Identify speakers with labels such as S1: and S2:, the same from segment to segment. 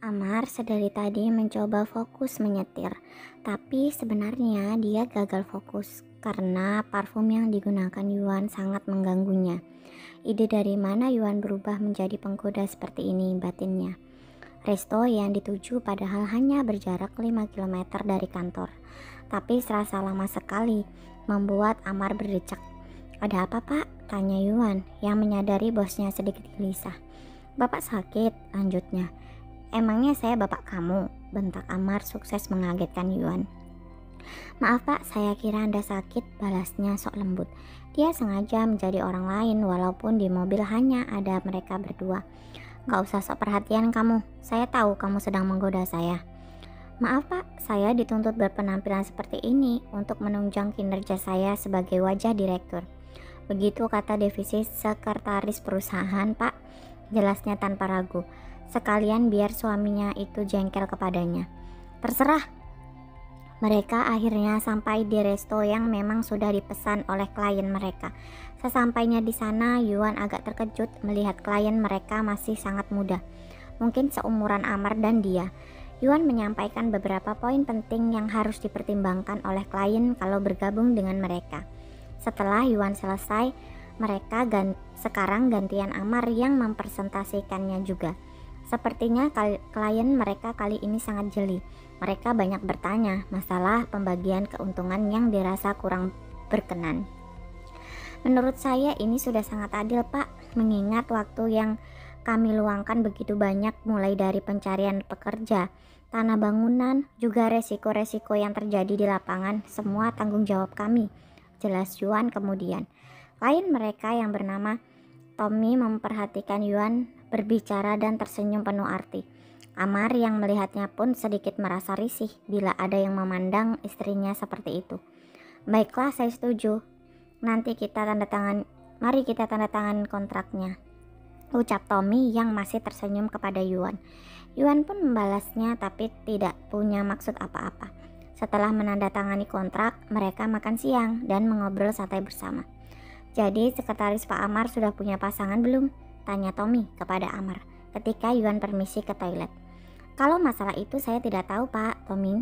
S1: Amar sedari tadi mencoba fokus menyetir, tapi sebenarnya dia gagal fokus karena parfum yang digunakan Yuan sangat mengganggunya. Ide dari mana Yuan berubah menjadi penggoda seperti ini, batinnya. Resto yang dituju padahal hanya berjarak 5 kilometer dari kantor, tapi serasa lama sekali, membuat Amar berdecak. Ada apa pak? Tanya Yuan yang menyadari bosnya sedikit gelisah. Bapak sakit, lanjutnya. Emangnya saya bapak kamu? Bentak Amar sukses mengagetkan Yuan. Maaf pak, saya kira anda sakit, balasnya sok lembut. Dia sengaja menjadi orang lain walaupun di mobil hanya ada mereka berdua. Gak usah sok perhatian kamu, saya tahu kamu sedang menggoda saya. Maaf pak, saya dituntut berpenampilan seperti ini untuk menunjang kinerja saya sebagai wajah direktur. Begitu kata divisi sekretaris perusahaan pak, jelasnya tanpa ragu. Sekalian biar suaminya itu jengkel kepadanya. Terserah. Mereka akhirnya sampai di resto yang memang sudah dipesan oleh klien mereka. Sesampainya di sana, Yuan agak terkejut melihat klien mereka masih sangat muda. Mungkin seumuran Amar dan dia. Yuan menyampaikan beberapa poin penting yang harus dipertimbangkan oleh klien kalau bergabung dengan mereka. Setelah Yuan selesai, mereka sekarang gantian Amar yang mempresentasikannya juga. Sepertinya klien mereka kali ini sangat jeli. Mereka banyak bertanya masalah pembagian keuntungan yang dirasa kurang berkenan. Menurut saya ini sudah sangat adil pak, mengingat waktu yang kami luangkan begitu banyak mulai dari pencarian pekerja, tanah bangunan, juga resiko-resiko yang terjadi di lapangan, semua tanggung jawab kami, jelas Yuan kemudian. Klien mereka yang bernama Tommy memperhatikan Yuan berbicara dan tersenyum penuh arti. Amar yang melihatnya pun sedikit merasa risih bila ada yang memandang istrinya seperti itu. Baiklah, saya setuju. Mari kita tanda tangan kontraknya, ucap Tommy yang masih tersenyum kepada Yuan. Yuan pun membalasnya tapi tidak punya maksud apa-apa. Setelah menandatangani kontrak, mereka makan siang dan mengobrol santai bersama. Jadi sekretaris Pak Amar sudah punya pasangan belum? Tanya Tommy kepada Amar ketika Yuan permisi ke toilet. Kalau masalah itu saya tidak tahu Pak, Tommy.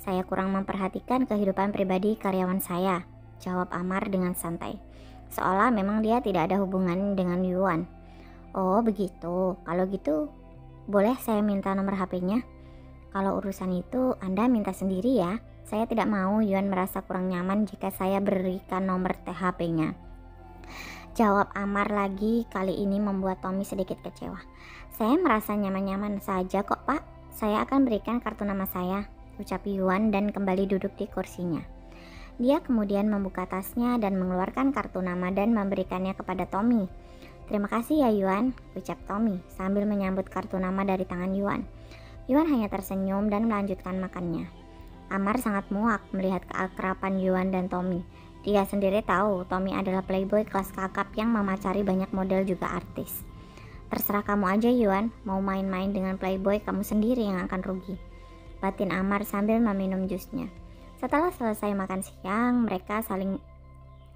S1: Saya kurang memperhatikan kehidupan pribadi karyawan saya, jawab Amar dengan santai. Seolah memang dia tidak ada hubungan dengan Yuan. Oh begitu, kalau gitu boleh saya minta nomor HP-nya? Kalau urusan itu Anda minta sendiri ya. Saya tidak mau Yuan merasa kurang nyaman jika saya berikan nomor HP-nya. Jawab Amar lagi, kali ini membuat Tommy sedikit kecewa. Saya merasa nyaman-nyaman saja kok pak. Saya akan berikan kartu nama saya, ucap Yuan dan kembali duduk di kursinya. Dia kemudian membuka tasnya dan mengeluarkan kartu nama dan memberikannya kepada Tommy. Terima kasih ya Yuan, ucap Tommy sambil menyambut kartu nama dari tangan Yuan. Yuan hanya tersenyum dan melanjutkan makannya. Amar sangat muak melihat keakraban Yuan dan Tommy. Dia sendiri tahu Tommy adalah playboy kelas kakap yang memacari banyak model juga artis. Terserah kamu aja Yuan, mau main-main dengan playboy kamu sendiri yang akan rugi, batin Amar sambil meminum jusnya. Setelah selesai makan siang, mereka saling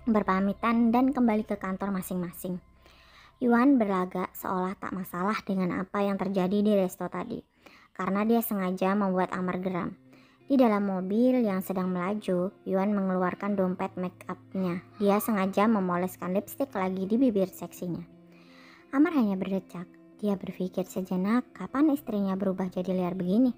S1: berpamitan dan kembali ke kantor masing-masing. Yuan berlagak seolah tak masalah dengan apa yang terjadi di resto tadi, karena dia sengaja membuat Amar geram. Di dalam mobil yang sedang melaju, Yuan mengeluarkan dompet make up-nya. Dia sengaja memoleskan lipstik lagi di bibir seksinya. Amar hanya berdecak. Dia berpikir sejenak kapan istrinya berubah jadi liar begini.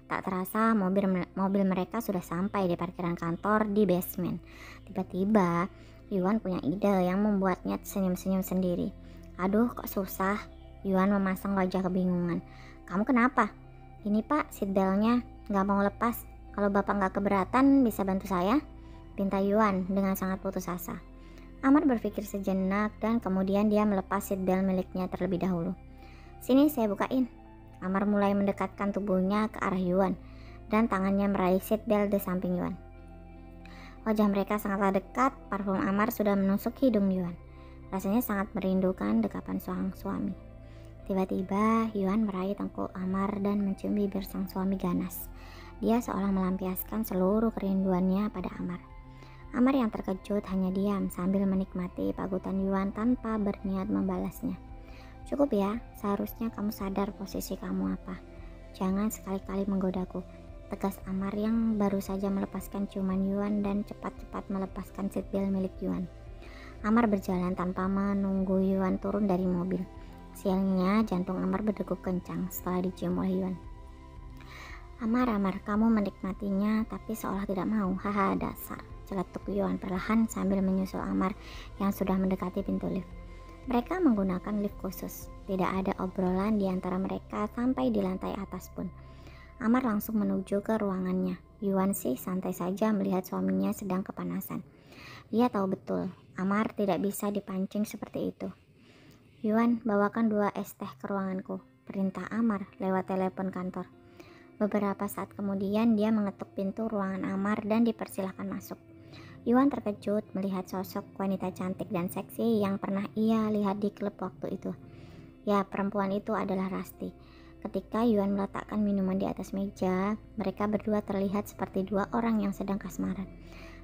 S1: Tak terasa mobil mereka sudah sampai di parkiran kantor di basement. Tiba-tiba Yuan punya ide yang membuatnya senyum-senyum sendiri. Aduh kok susah. Yuan memasang wajah kebingungan. Kamu kenapa? Ini pak, seatbeltnya gak mau lepas. Kalau bapak gak keberatan bisa bantu saya? Pinta Yuan dengan sangat putus asa. Amar berpikir sejenak dan kemudian dia melepas seatbelt miliknya terlebih dahulu. Sini saya bukain. Amar mulai mendekatkan tubuhnya ke arah Yuan dan tangannya meraih seatbelt di samping Yuan. Wajah mereka sangatlah dekat, parfum Amar sudah menusuk hidung Yuan. Rasanya sangat merindukan dekapan seorang suami. Tiba-tiba Yuan meraih tengkuk Amar dan mencium bibir sang suami ganas. Dia seolah melampiaskan seluruh kerinduannya pada Amar. Amar yang terkejut hanya diam sambil menikmati pagutan Yuan tanpa berniat membalasnya. Cukup ya, seharusnya kamu sadar posisi kamu apa. Jangan sekali-kali menggodaku, tegas Amar yang baru saja melepaskan ciuman Yuan dan cepat-cepat melepaskan seatbelt milik Yuan. Amar berjalan tanpa menunggu Yuan turun dari mobil. Sialnya, jantung Amar berdegup kencang setelah dicium oleh Yuan. Amar, kamu menikmatinya tapi seolah tidak mau. Haha, dasar, celetuk Yuan perlahan sambil menyusul Amar yang sudah mendekati pintu lift. Mereka menggunakan lift khusus. Tidak ada obrolan di antara mereka sampai di lantai atas pun. Amar langsung menuju ke ruangannya. Yuan sih santai saja melihat suaminya sedang kepanasan. Dia tahu betul, Amar tidak bisa dipancing seperti itu. Yuan, bawakan 2 es teh ke ruanganku, perintah Amar lewat telepon kantor. Beberapa saat kemudian dia mengetuk pintu ruangan Amar dan dipersilahkan masuk. Yuan terkejut melihat sosok wanita cantik dan seksi yang pernah ia lihat di klub waktu itu. Ya, perempuan itu adalah Rasti. Ketika Yuan meletakkan minuman di atas meja, mereka berdua terlihat seperti 2 orang yang sedang kasmaran.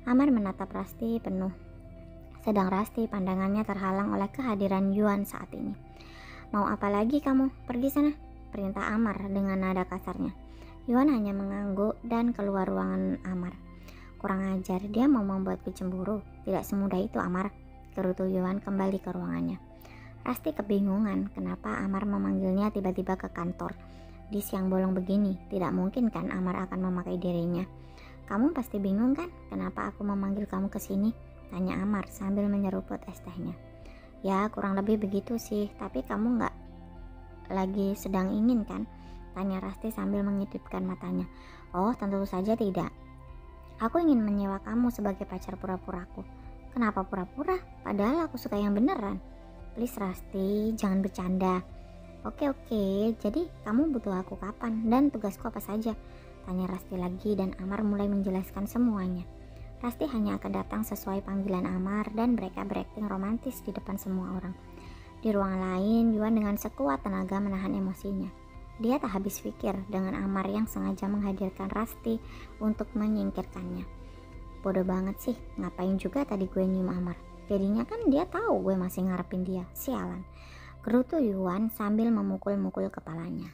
S1: Amar menatap Rasti penuh, sedang Rasti pandangannya terhalang oleh kehadiran Yuan saat ini. Mau apa lagi kamu? Pergi sana, perintah Amar dengan nada kasarnya. Yuan hanya mengangguk dan keluar ruangan Amar. Kurang ajar, dia mau membuatku cemburu. Tidak semudah itu, Amar, gerutu Yuan kembali ke ruangannya. Rasti kebingungan kenapa Amar memanggilnya tiba-tiba ke kantor di siang bolong begini. Tidak mungkin kan Amar akan memakai dirinya. Kamu pasti bingung kan kenapa aku memanggil kamu ke sini? Tanya Amar sambil menyeruput es tehnya. Ya, kurang lebih begitu sih, tapi kamu nggak lagi sedang ingin kan? Tanya Rasti sambil mengedipkan matanya. Oh, tentu saja tidak. Aku ingin menyewa kamu sebagai pacar pura-puraku. Kenapa pura-pura? Padahal aku suka yang beneran. Please Rasti, jangan bercanda. Oke, jadi kamu butuh aku kapan dan tugasku apa saja? Tanya Rasti lagi dan Amar mulai menjelaskan semuanya. Rasti hanya akan datang sesuai panggilan Amar dan mereka berakting romantis di depan semua orang. Di ruangan lain, Yuan dengan sekuat tenaga menahan emosinya. Dia tak habis pikir dengan Amar yang sengaja menghadirkan Rasti untuk menyingkirkannya. Bodoh banget sih, ngapain juga tadi gue nyium Amar? Jadinya kan dia tahu gue masih ngarepin dia, sialan, gerutu Yuan sambil memukul-mukul kepalanya.